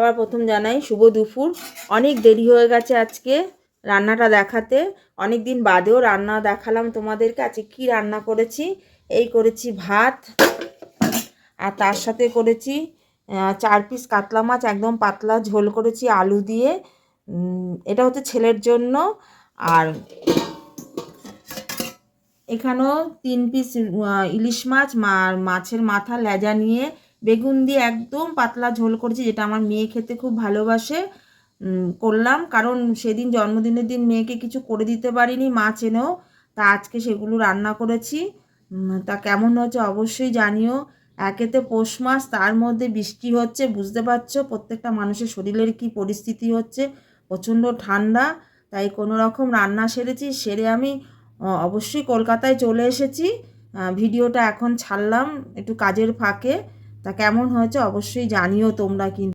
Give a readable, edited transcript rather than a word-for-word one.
সবার প্রথম জানাই শুভ দুপুর। অনেক দেরি হয়ে গেছে আজকে রান্নাটা দেখাতে, অনেক দিন বাদেও রান্না দেখালাম তোমাদেরকে। আজকে কী রান্না করেছি, এই করেছি ভাত, আর তার সাথে করেছি 4 পিস কাতলা মাছ, একদম পাতলা ঝোল করেছি আলু দিয়ে। এটা হচ্ছে ছেলের জন্য। আর এখানেও 3 পিস ইলিশ মাছ, মাছের মাথা লেজা নিয়ে বেগুন দিয়ে একদম পাতলা ঝোল করেছি, যেটা আমার মেয়ে খেতে খুব ভালোবাসে। করলাম কারণ সেদিন জন্মদিনের দিন মেয়েকে কিছু করে দিতে পারিনি, মাছ এনেও, তা আজকে সেগুলো রান্না করেছি। তা কেমন হচ্ছে অবশ্যই জানিও। একেতে পৌষ মাস, তার মধ্যে বৃষ্টি হচ্ছে, বুঝতে পারছো প্রত্যেকটা মানুষের শরীরের কি পরিস্থিতি হচ্ছে, প্রচণ্ড ঠান্ডা। তাই কোনো রকম রান্না সেরেছি, সেরে আমি অবশ্যই কলকাতায় চলে এসেছি। ভিডিওটা এখন ছাড়লাম একটু কাজের ফাঁকে। তা কেমন হয়েছে অবশ্যই জানিও তোমরা কিন্তু।